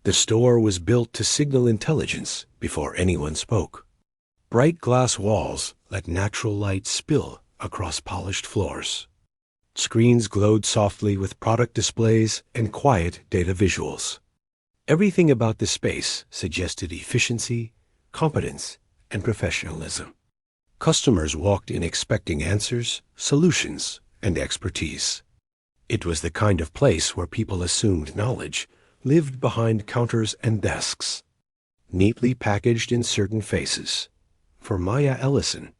The store was built to signal intelligence before anyone spoke. Bright glass walls let natural light spill across polished floors. Screens glowed softly with product displays and quiet data visuals. Everything about the space suggested efficiency, competence, and professionalism. Customers walked in expecting answers, solutions, and expertise. It was the kind of place where people assumed knowledge lived behind counters and desks, neatly packaged in certain faces. For Maya Ellison,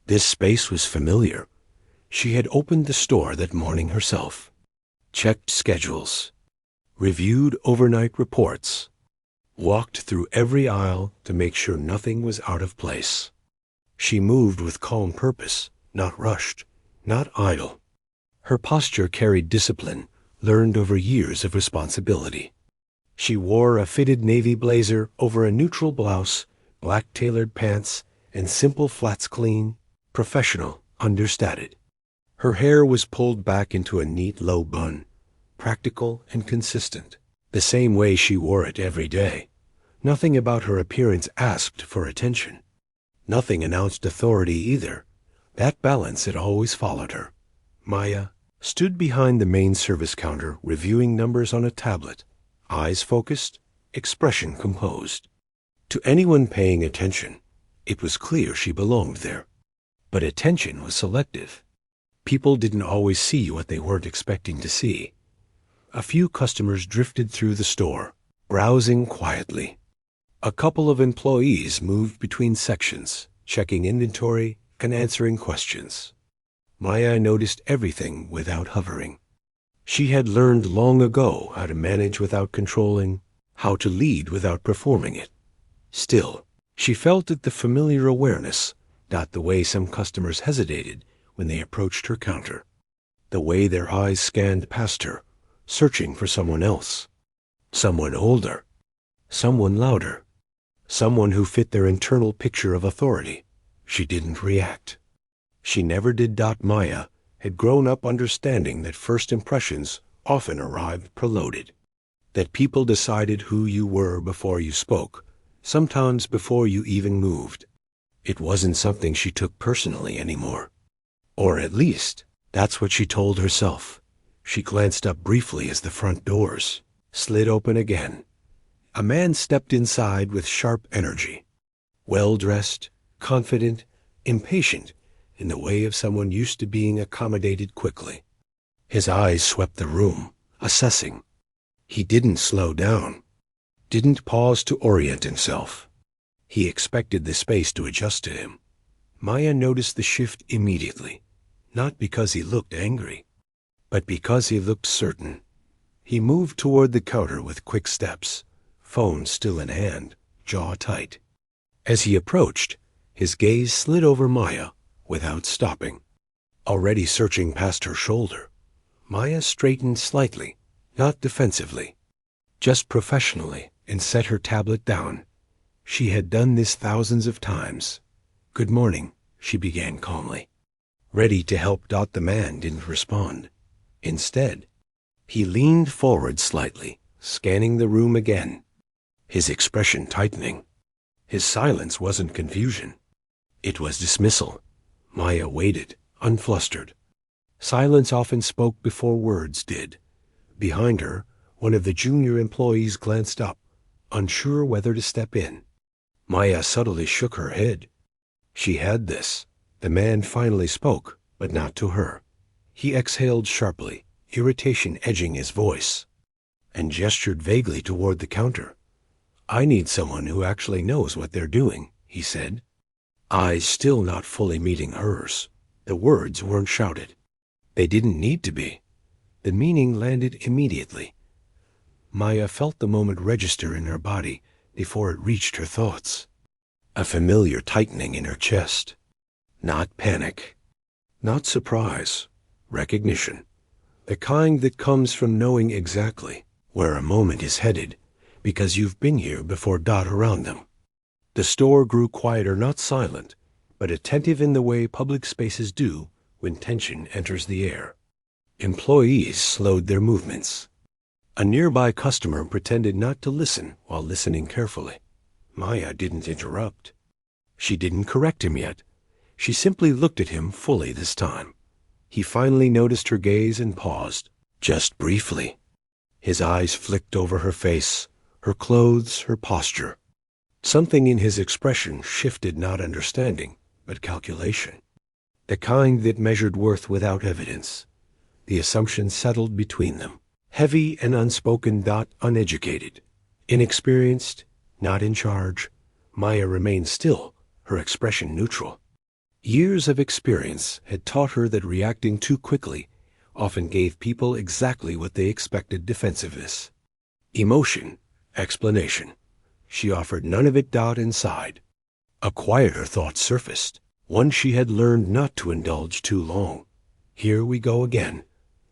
this space was familiar. She had opened the store that morning herself, checked schedules, reviewed overnight reports, walked through every aisle to make sure nothing was out of place. She moved with calm purpose, not rushed, not idle. Her posture carried discipline, learned over years of responsibility. She wore a fitted navy blazer over a neutral blouse, black tailored pants, and simple flats, clean, professional, understated. Her hair was pulled back into a neat low bun, practical and consistent, the same way she wore it every day. Nothing about her appearance asked for attention. Nothing announced authority either. That balance had always followed her. Maya stood behind the main service counter, reviewing numbers on a tablet, eyes focused, expression composed. To anyone paying attention, it was clear she belonged there. But attention was selective. People didn't always see what they weren't expecting to see. A few customers drifted through the store, browsing quietly. A couple of employees moved between sections, checking inventory and answering questions. Maya noticed everything without hovering. She had learned long ago how to manage without controlling, how to lead without performing it. Still, she felt it the familiar awareness, not the way some customers hesitated when they approached her counter, the way their eyes scanned past her, searching for someone else, someone older, someone louder, someone who fit their internal picture of authority. She didn't react. She never did. Maya had grown up understanding that first impressions often arrived preloaded, that people decided who you were before you spoke, sometimes before you even moved. It wasn't something she took personally anymore. Or at least, that's what she told herself. She glanced up briefly as the front doors slid open again. A man stepped inside with sharp energy, well-dressed, confident, impatient, in the way of someone used to being accommodated quickly. His eyes swept the room, assessing. He didn't slow down, didn't pause to orient himself. He expected the space to adjust to him. Maya noticed the shift immediately, not because he looked angry, but because he looked certain. He moved toward the counter with quick steps, phone still in hand, jaw tight. As he approached, his gaze slid over Maya without stopping. Already searching past her shoulder, Maya straightened slightly, not defensively, just professionally, and set her tablet down. She had done this thousands of times. "Good morning," she began calmly. Ready to help. The man didn't respond. Instead, he leaned forward slightly, scanning the room again, his expression tightening. His silence wasn't confusion. It was dismissal. Maya waited, unflustered. Silence often spoke before words did. Behind her, one of the junior employees glanced up, unsure whether to step in. Maya subtly shook her head. She had this. The man finally spoke, but not to her. He exhaled sharply, irritation edging his voice, and gestured vaguely toward the counter. "I need someone who actually knows what they're doing," he said. Eyes still not fully meeting hers. The words weren't shouted. They didn't need to be. The meaning landed immediately. Maya felt the moment register in her body before it reached her thoughts. A familiar tightening in her chest. Not panic. Not surprise. Recognition. The kind that comes from knowing exactly where a moment is headed because you've been here before. Around them. The store grew quieter, not silent, but attentive in the way public spaces do when tension enters the air. Employees slowed their movements. A nearby customer pretended not to listen while listening carefully. Maya didn't interrupt. She didn't correct him yet. She simply looked at him fully this time. He finally noticed her gaze and paused, just briefly. His eyes flicked over her face, her clothes, her posture. Something in his expression shifted, not understanding, but calculation. The kind that measured worth without evidence. The assumption settled between them. Heavy and unspoken, uneducated. Inexperienced, not in charge. Maya remained still, her expression neutral. Years of experience had taught her that reacting too quickly often gave people exactly what they expected: defensiveness. Emotion, explanation. She offered none of it. Inside. A quieter thought surfaced, one she had learned not to indulge too long. Here we go again.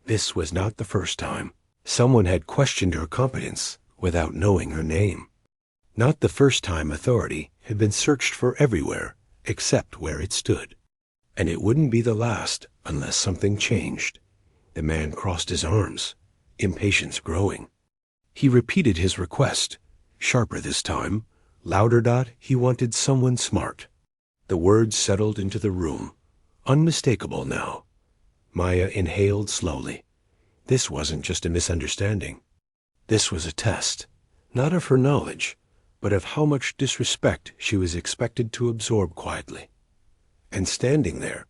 This was not the first time. Someone had questioned her competence without knowing her name. Not the first time authority had been searched for everywhere except where it stood. And it wouldn't be the last unless something changed. The man crossed his arms, impatience growing. He repeated his request, sharper this time, louder. He wanted someone smart. The words settled into the room, unmistakable now. Maya inhaled slowly. This wasn't just a misunderstanding. This was a test, not of her knowledge, but of how much disrespect she was expected to absorb quietly. And standing there,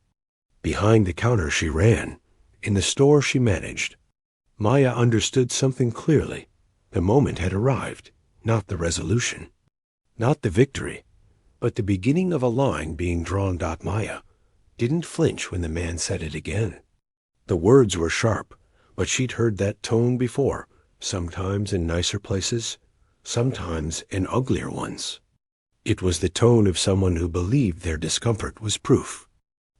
behind the counter she ran, in the store she managed, Maya understood something clearly. The moment had arrived, not the resolution, not the victory, but the beginning of a line being drawn. Maya didn't flinch when the man said it again. The words were sharp, but she'd heard that tone before, sometimes in nicer places, sometimes in uglier ones. It was the tone of someone who believed their discomfort was proof.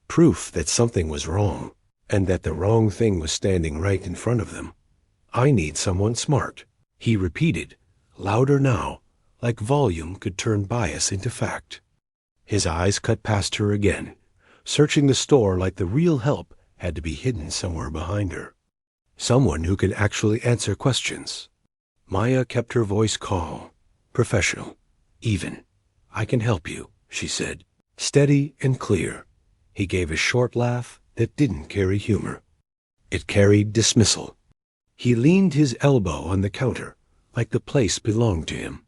Proof that something was wrong, and that the wrong thing was standing right in front of them. I need someone smart, he repeated, louder now, like volume could turn bias into fact. His eyes cut past her again, searching the store like the real help had to be hidden somewhere behind her. Someone who could actually answer questions. Maya kept her voice calm, professional, even. I can help you, she said, steady and clear. He gave a short laugh that didn't carry humor. It carried dismissal. He leaned his elbow on the counter, like the place belonged to him.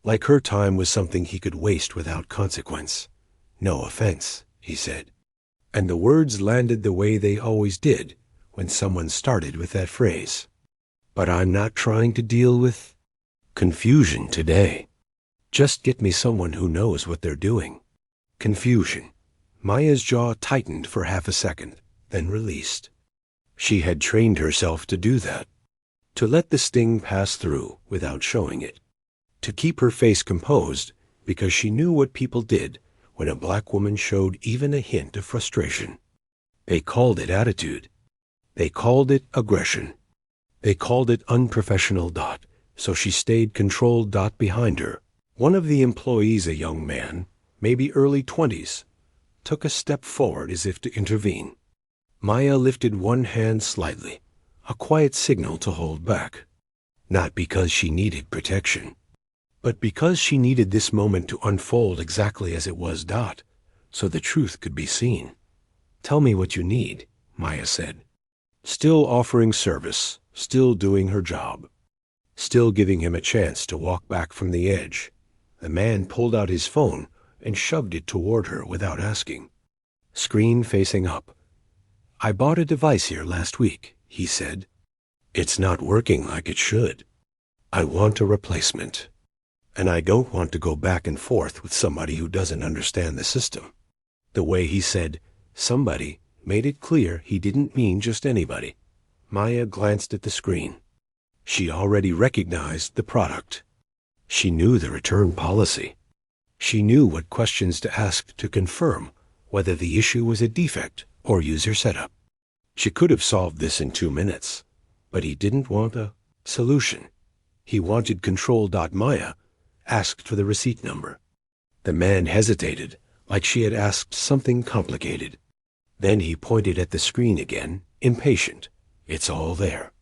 Like her time was something he could waste without consequence. No offense, he said. And the words landed the way they always did when someone started with that phrase. But I'm not trying to deal with confusion today. Just get me someone who knows what they're doing. Confusion. Maya's jaw tightened for half a second, then released. She had trained herself to do that, to let the sting pass through without showing it, to keep her face composed because she knew what people did when a black woman showed even a hint of frustration. They called it attitude. They called it aggression. They called it unprofessional. So she stayed controlled. Behind her, one of the employees, a young man, maybe early 20s, took a step forward as if to intervene. Maya lifted one hand slightly, a quiet signal to hold back. Not because she needed protection, but because she needed this moment to unfold exactly as it was. So the truth could be seen. Tell me what you need, Maya said. Still offering service, still doing her job, still giving him a chance to walk back from the edge. The man pulled out his phone and shoved it toward her without asking. Screen facing up. I bought a device here last week, he said. It's not working like it should. I want a replacement. And I don't want to go back and forth with somebody who doesn't understand the system. The way he said, somebody, made it clear he didn't mean just anybody. Maya glanced at the screen. She already recognized the product. She knew the return policy. She knew what questions to ask to confirm whether the issue was a defect or user setup. She could have solved this in 2 minutes, but he didn't want a solution. He wanted control. Maya asked for the receipt number. The man hesitated, like she had asked something complicated. Then he pointed at the screen again, impatient. It's all there,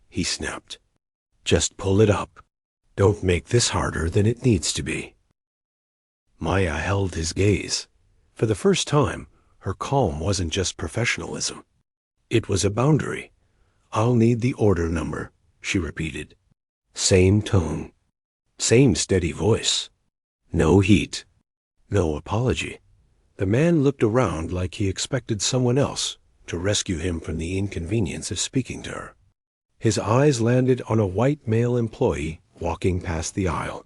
he snapped. Just pull it up. Don't make this harder than it needs to be. Maya held his gaze. For the first time, her calm wasn't just professionalism. It was a boundary. I'll need the order number, she repeated. Same tone. Same steady voice. No heat. No apology. The man looked around like he expected someone else to rescue him from the inconvenience of speaking to her. His eyes landed on a white male employee walking past the aisle.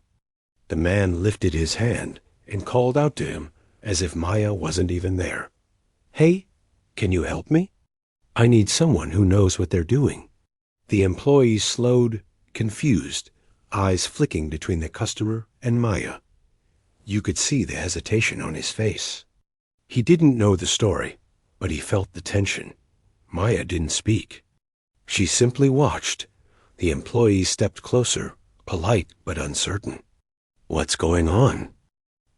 The man lifted his hand and called out to him as if Maya wasn't even there. Hey, can you help me? I need someone who knows what they're doing. The employee slowed, confused, eyes flicking between the customer and Maya. You could see the hesitation on his face. He didn't know the story, but he felt the tension. Maya didn't speak. She simply watched. The employee stepped closer, polite but uncertain. What's going on?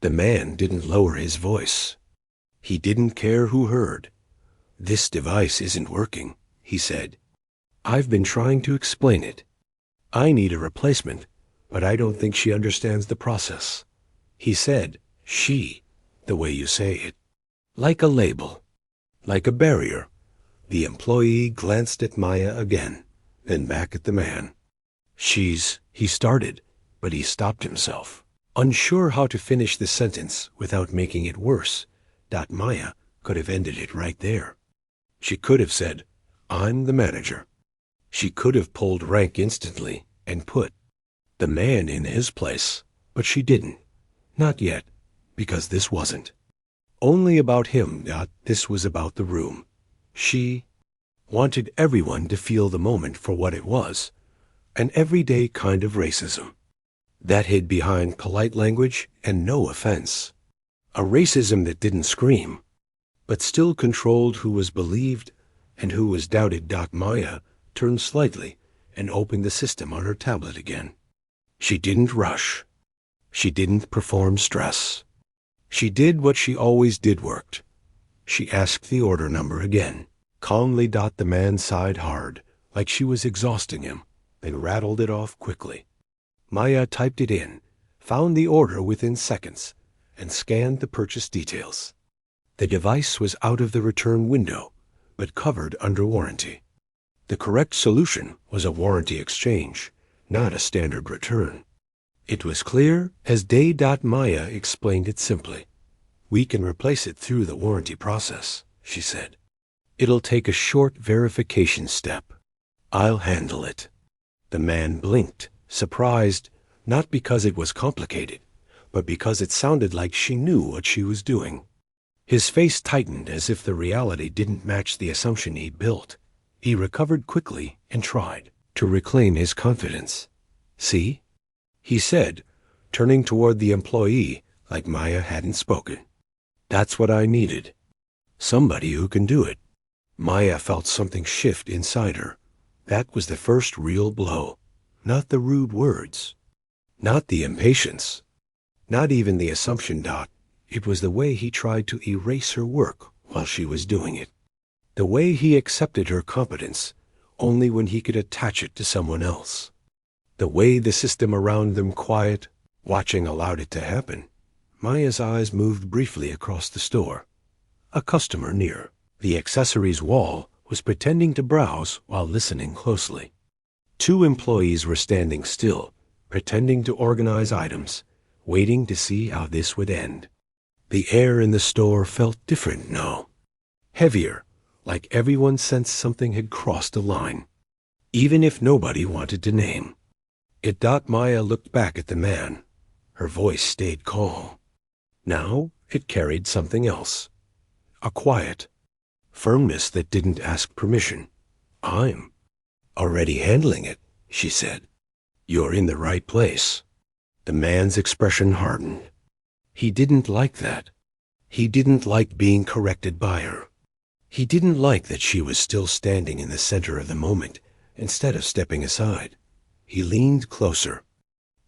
The man didn't lower his voice. He didn't care who heard. This device isn't working, he said. I've been trying to explain it. I need a replacement, but I don't think she understands the process. He said, she, the way you say it. Like a label. Like a barrier. The employee glanced at Maya again, then back at the man. He started, but he stopped himself. Unsure how to finish the sentence without making it worse, Maya could have ended it right there. She could have said, I'm the manager. She could have pulled rank instantly and put the man in his place, but she didn't. Not yet, because this wasn't only about him. This was about the room. She wanted everyone to feel the moment for what it was, an everyday kind of racism that hid behind polite language and no offense. A racism that didn't scream, but still controlled who was believed and who was doubted. Maya turned slightly and opened the system on her tablet again. She didn't rush. She didn't perform stress. She did what she always did worked. She asked the order number again. Calmly. The man sighed hard, like she was exhausting him, then rattled it off quickly. Maya typed it in, found the order within seconds, and scanned the purchase details. The device was out of the return window, but covered under warranty. The correct solution was a warranty exchange, not a standard return. It was clear as day. Maya explained it simply. We can replace it through the warranty process, she said. It'll take a short verification step. I'll handle it. The man blinked, surprised, not because it was complicated, but because it sounded like she knew what she was doing. His face tightened as if the reality didn't match the assumption he built. He recovered quickly and tried to reclaim his confidence. See? He said, turning toward the employee like Maya hadn't spoken. That's what I needed. Somebody who can do it. Maya felt something shift inside her. That was the first real blow. Not the rude words. Not the impatience. Not even the assumption. It was the way he tried to erase her work while she was doing it. The way he accepted her competence only when he could attach it to someone else. The way the system around them quiet, watching allowed it to happen. Maya's eyes moved briefly across the store. A customer near the accessories wall was pretending to browse while listening closely. Two employees were standing still, pretending to organize items, waiting to see how this would end. The air in the store felt different now. Heavier, like everyone sensed something had crossed a line, even if nobody wanted to name it. Maya looked back at the man. Her voice stayed calm. Now it carried something else. A quiet firmness that didn't ask permission. I'm already handling it, she said. You're in the right place. The man's expression hardened. He didn't like that. He didn't like being corrected by her. He didn't like that she was still standing in the center of the moment instead of stepping aside. He leaned closer,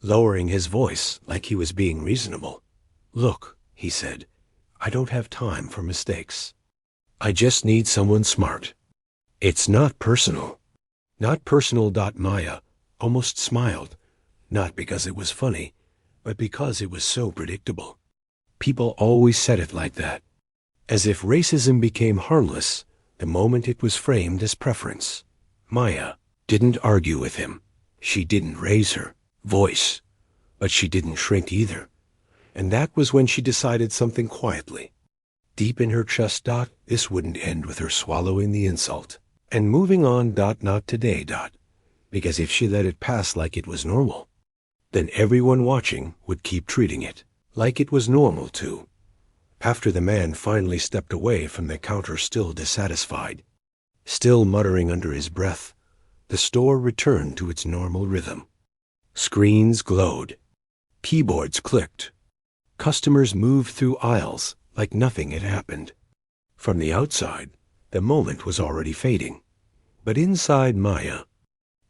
lowering his voice like he was being reasonable. Look, he said, I don't have time for mistakes. I just need someone smart. It's not personal. Not personal. Maya almost smiled, not because it was funny, but because it was so predictable. People always said it like that, as if racism became harmless the moment it was framed as preference. Maya didn't argue with him. She didn't raise her voice, but she didn't shrink either. And that was when she decided something quietly. Deep in her chest, this wouldn't end with her swallowing the insult and moving on, not today, because if she let it pass like it was normal, then everyone watching would keep treating it like it was normal too. After the man finally stepped away from the counter, still dissatisfied, still muttering under his breath, the store returned to its normal rhythm. Screens glowed. Keyboards clicked. Customers moved through aisles like nothing had happened. From the outside, the moment was already fading. But inside Maya,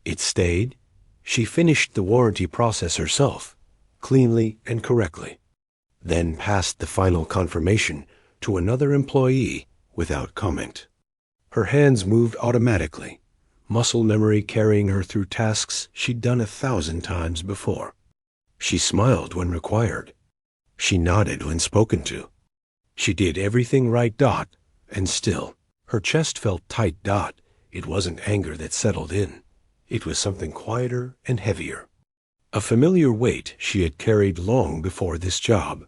it stayed. She finished the warranty process herself, cleanly and correctly, then passed the final confirmation to another employee without comment. Her hands moved automatically, muscle memory carrying her through tasks she'd done 1,000 times before. She smiled when required. She nodded when spoken to. She did everything right, and still, her chest felt tight, It wasn't anger that settled in. It was something quieter and heavier. A familiar weight she had carried long before this job.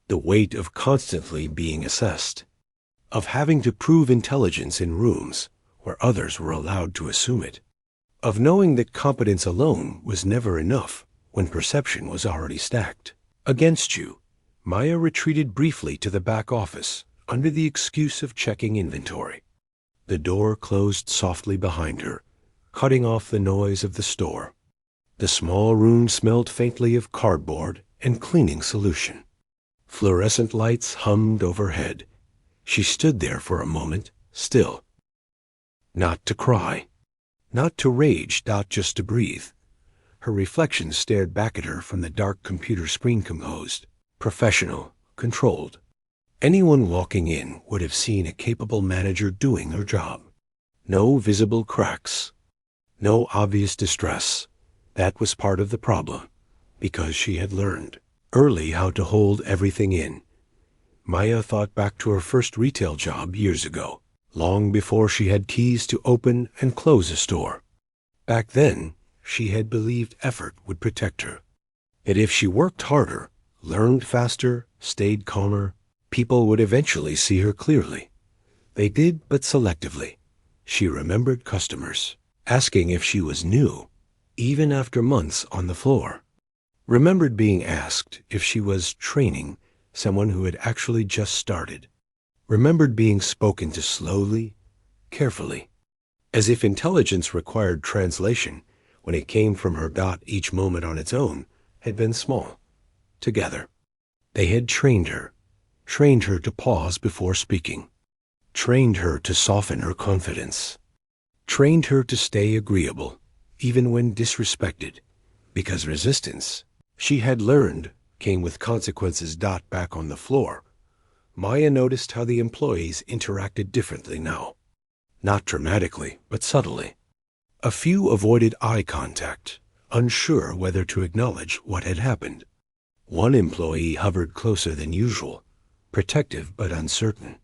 The weight of constantly being assessed, of having to prove intelligence in rooms where others were allowed to assume it, of knowing that competence alone was never enough when perception was already stacked against you. Maya retreated briefly to the back office under the excuse of checking inventory. The door closed softly behind her, cutting off the noise of the store. The small room smelled faintly of cardboard and cleaning solution. Fluorescent lights hummed overhead. She stood there for a moment, still. Not to cry, not to rage, just to breathe. Her reflection stared back at her from the dark computer screen, composed, professional, controlled. Anyone walking in would have seen a capable manager doing her job. No visible cracks, no obvious distress. That was part of the problem, because she had learned early how to hold everything in. Maya thought back to her first retail job years ago, long before she had keys to open and close a store. Back then, she had believed effort would protect her, that if she worked harder, learned faster, stayed calmer, people would eventually see her clearly. They did, but selectively. She remembered customers asking if she was new, even after months on the floor. Remembered being asked if she was training someone who had actually just started. Remembered being spoken to slowly, carefully, as if intelligence required translation when it came from her. Each moment on its own had been small. Together, they had trained her to pause before speaking, trained her to soften her confidence, trained her to stay agreeable, even when disrespected, because resistance, she had learned, came with consequences. Back on the floor, Maya noticed how the employees interacted differently now. Not dramatically, but subtly. A few avoided eye contact, unsure whether to acknowledge what had happened. One employee hovered closer than usual, protective but uncertain.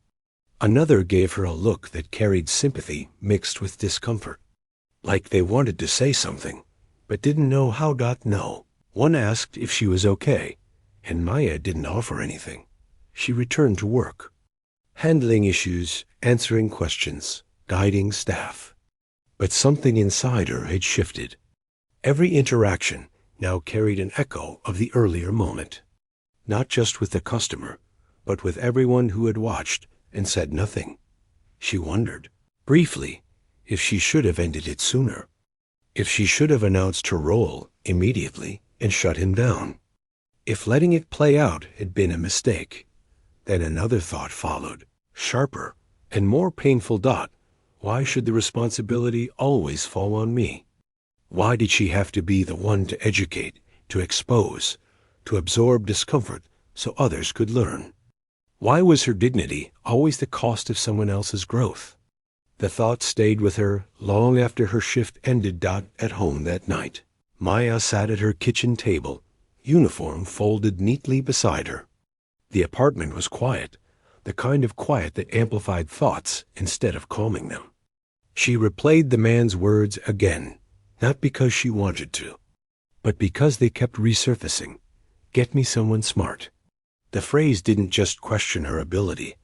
Another gave her a look that carried sympathy mixed with discomfort, like they wanted to say something, but didn't know how. No. One asked if she was okay, and Maya didn't offer anything. She returned to work, handling issues, answering questions, guiding staff. But something inside her had shifted. Every interaction now carried an echo of the earlier moment, not just with the customer, but with everyone who had watched and said nothing. She wondered, briefly, if she should have ended it sooner, if she should have announced her role immediately and shut him down, if letting it play out had been a mistake. Then another thought followed, sharper and more painful. Why should the responsibility always fall on me? Why did she have to be the one to educate, to expose, to absorb discomfort so others could learn? Why was her dignity always the cost of someone else's growth? The thought stayed with her long after her shift ended. At home that night, Maya sat at her kitchen table, uniform folded neatly beside her. The apartment was quiet, the kind of quiet that amplified thoughts instead of calming them. She replayed the man's words again, not because she wanted to, but because they kept resurfacing. Get me someone smart. The phrase didn't just question her ability.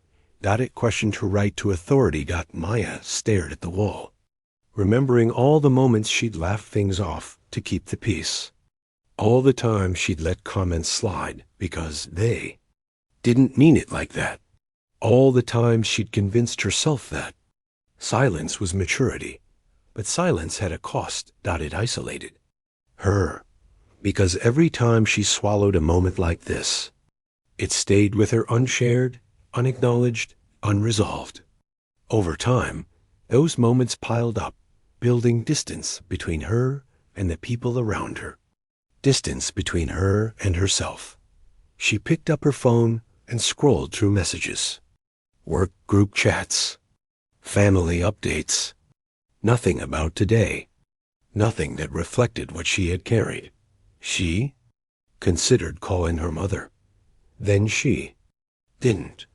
It questioned her right to authority. Maya stared at the wall, remembering all the moments she'd laughed things off to keep the peace. All the time she'd let comments slide because they didn't mean it like that. All the time she'd convinced herself that silence was maturity, but silence had a cost. It isolated her, because every time she swallowed a moment like this, it stayed with her unshared, unacknowledged, unresolved. Over time, those moments piled up, building distance between her and the people around her. Distance between her and herself. She picked up her phone and scrolled through messages. Work group chats. Family updates. Nothing about today. Nothing that reflected what she had carried. She considered calling her mother. Then she didn't.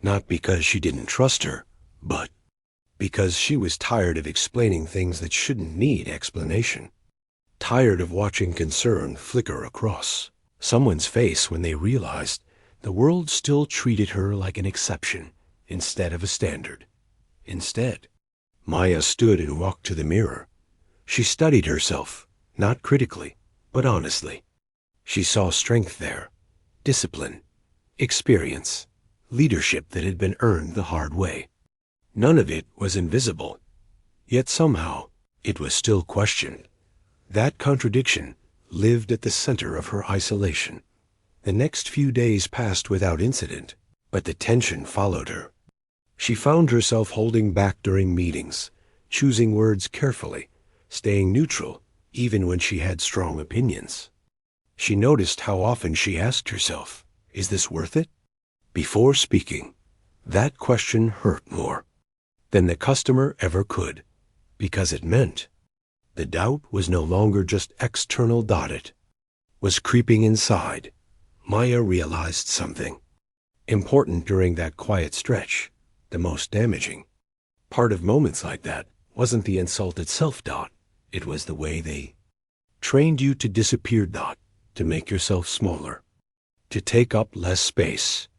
Not because she didn't trust her, but because she was tired of explaining things that shouldn't need explanation. Tired of watching concern flicker across someone's face when they realized the world still treated her like an exception instead of a standard. Instead, Maya stood and walked to the mirror. She studied herself, not critically, but honestly. She saw strength there, discipline, experience, leadership that had been earned the hard way. None of it was invisible, yet somehow it was still questioned. That contradiction lived at the center of her isolation. The next few days passed without incident, but the tension followed her. She found herself holding back during meetings, choosing words carefully, staying neutral even when she had strong opinions. She noticed how often she asked herself, "Is this worth it?" before speaking. That question hurt more than the customer ever could, because it meant the doubt was no longer just external. It was creeping inside. Maya realized something important during that quiet stretch. The most damaging part of moments like that wasn't the insult itself. It was the way they trained you to disappear. To make yourself smaller, to take up less space,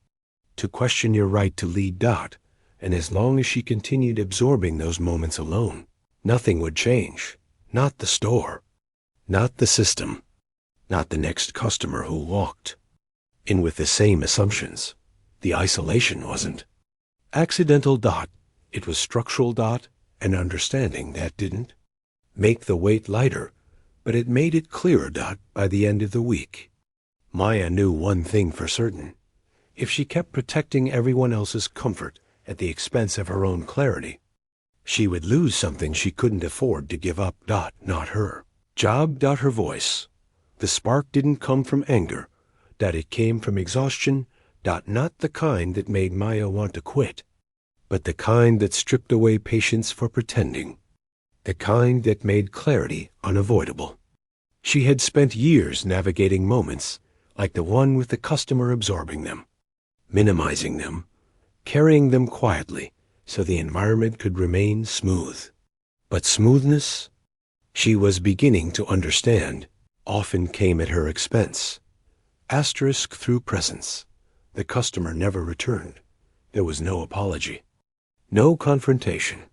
to question your right to lead. And as long as she continued absorbing those moments alone, nothing would change. Not the store, not the system, not the next customer who walked in with the same assumptions. The isolation wasn't accidental. It was structural. And understanding that didn't make the weight lighter, but it made it clearer. By the end of the week, Maya knew one thing for certain. If she kept protecting everyone else's comfort at the expense of her own clarity, she would lose something she couldn't afford to give up. Not her job. Her voice. The spark didn't come from anger. It came from exhaustion. Not the kind that made Maya want to quit, but the kind that stripped away patience for pretending. The kind that made clarity unavoidable. She had spent years navigating moments like the one with the customer, absorbing them, minimizing them, carrying them quietly so the environment could remain smooth. But smoothness, she was beginning to understand, often came at her expense. Asterisk through presence. The customer never returned. There was no apology, no confrontation,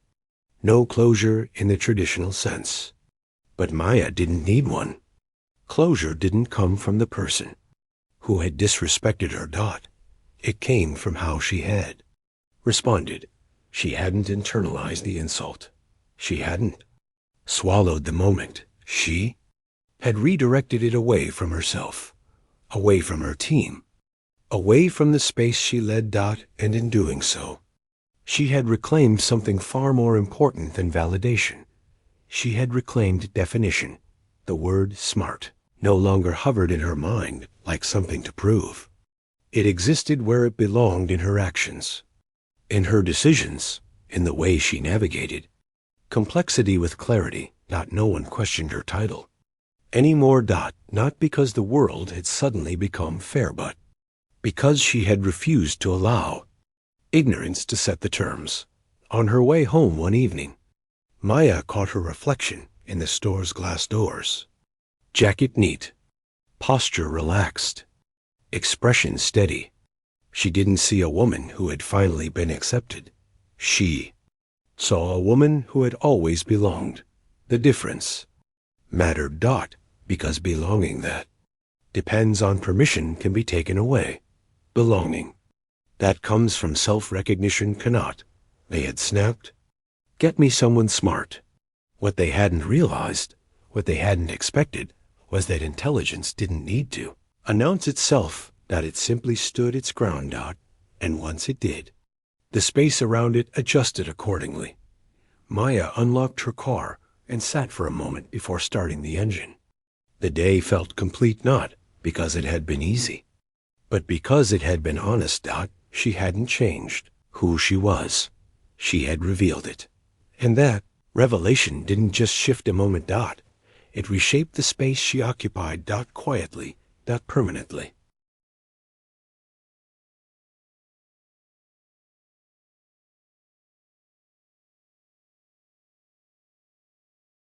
no closure in the traditional sense. But Maya didn't need one. Closure didn't come from the person who had disrespected her. It came from how she had responded. She hadn't internalized the insult. She hadn't swallowed the moment. She had redirected it away from herself, away from her team, away from the space she led. And in doing so, she had reclaimed something far more important than validation. She had reclaimed definition. The word smart no longer hovered in her mind like something to prove. It existed where it belonged, in her actions, in her decisions, in the way she navigated complexity with clarity. No one questioned her title. anymore. Not because the world had suddenly become fair, but because she had refused to allow ignorance to set the terms. On her way home one evening, Maya caught her reflection in the store's glass doors. Jacket neat, posture relaxed, expression steady. She didn't see a woman who had finally been accepted. She saw a woman who had always belonged. The difference mattered. Because belonging that depends on permission can be taken away. Belonging that comes from self-recognition cannot. They had snapped. Get me someone smart. What they hadn't realized, what they hadn't expected, was that intelligence didn't need to announce itself, that it simply stood its ground. And once it did, the space around it adjusted accordingly. Maya unlocked her car and sat for a moment before starting the engine. The day felt complete, not because it had been easy, but because it had been honest. She hadn't changed who she was. She had revealed it. And that revelation didn't just shift a moment. It reshaped the space she occupied. Quietly, permanently.